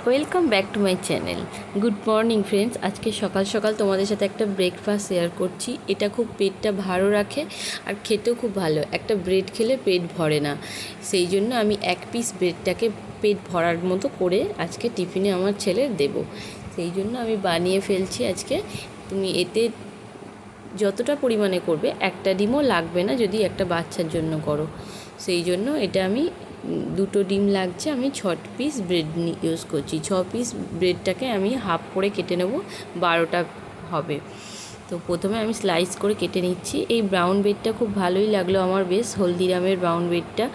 Welcome back to my channel. Good morning friends. আজকে সকাল সকাল তোমাদের সাথে একটা ব্রেকফাস্ট শেয়ার করছি। এটা খুব পেটটা ভালো রাখে আর খেতেও খুব ভালো। একটা ব্রেড খেলে পেট ভরে না, সেই জন্য আমি এক পিস ব্রেডটাকে পেট ভরার মতো করে আজকে টিফিনে আমার ছেলের দেব। সেই জন্য আমি বানিয়ে ফেলছি আজকে। তুমি এতে যতটা পরিমাণে করবে, একটা ডিমও লাগবে না যদি একটা বাচ্চার জন্য করো। সেই জন্য এটা আমি দুটো ডিম লাগছে, আমি 6 পিস ব্রেড ইউজ করছি। 6 পিস ব্রেডটাকে আমি হাফ করে কেটে নেব, 12টা হবে। তো প্রথমে আমি স্লাইস করে কেটে নিচ্ছি। এই ব্রাউন ব্রেডটা খুব ভালোই লাগলো আমার, বেশ হলদিরামের ব্রাউন ব্রেডটা।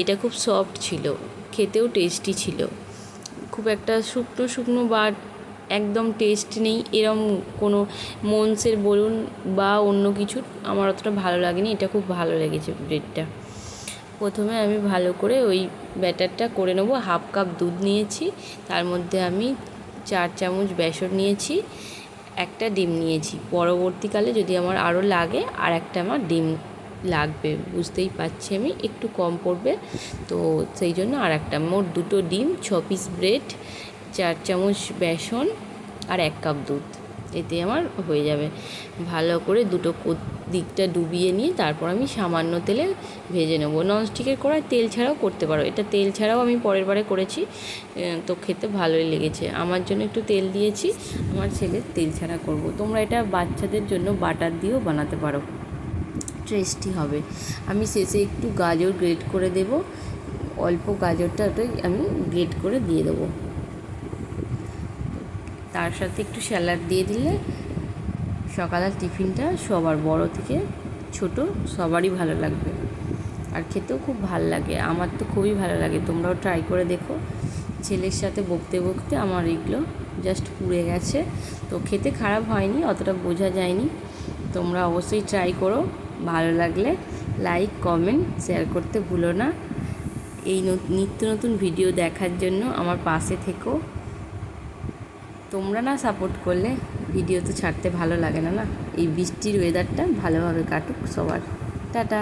এটা খুব সফট ছিল, খেতেও টেস্টি ছিল। খুব একটা শুকনো শুকনো বা একদম টেস্ট নেই এরম কোনো মনসের বলুন বা অন্য কিছুর আমার অতটা ভালো লাগেনি। এটা খুব ভালো লেগেছে ব্রেডটা। প্রথমে আমি ভালো করে ওই ব্যাটারটা করে নেবো। হাফ কাপ দুধ নিয়েছি, তার মধ্যে আমি 4 চামচ বেসন নিয়েছি, একটা ডিম নিয়েছি। পরবর্তীকালে যদি আমার আরও লাগে আর একটা আমার ডিম লাগবে, বুঝতেই পারছি আমি একটু কম পড়বে, তো সেই জন্য আর একটা। মোট 2টো ডিম, 6 পিস ব্রেড, 4 চামচ বেসন আর 1 কাপ দুধ, এতে আমার হয়ে যাবে। ভালো করে দুটো দিকটা ডুবিয়ে নিয়ে তারপর আমি সামান্য তেলে ভেজে নেব। ননস্টিকের কড়াই তেল ছাড়াও করতে পারো, এটা তেল ছাড়াও আমি পরের বারে করেছি, তো খেতে ভালোই লেগেছে। আমার জন্য একটু তেল দিয়েছি, আমার ছেলের তেল ছাড়া করব। তোমরা এটা বাচ্চাদের জন্য বাটার দিয়েও বানাতে পারো, টেস্টি হবে। আমি শেষে একটু গাজর গ্রেট করে দেব, অল্প গাজরটা ওটাই আমি গ্রেট করে দিয়ে দেবো। তার সাথে একটু স্যালাড দিয়ে দিলে সকালের টিফিনটা সবার, বড় থেকে ছোট সবারই ভালো লাগবে আর খেতেও খুব ভালো লাগে। আমার তো খুবই ভালো লাগে, তোমরাও ট্রাই করে দেখো। ছেলের সাথে বকতে বকতে আমার এগুলো জাস্ট পুড়ে গেছে, তো খেতে খারাপ হয়নি, অতটা বোঝা যায়নি। তোমরা অবশ্যই ট্রাই করো, ভালো লাগলে লাইক কমেন্ট শেয়ার করতে ভুলো না। এই নিত্য নতুন ভিডিও দেখার জন্য আমার পাশে থেকো। তোমরা না সাপোর্ট করলে ভিডিও তো ছাড়তে ভালো লাগে না। এই বৃষ্টির ওয়েদারটা ভালোভাবে কাটুক সবার। টাটা।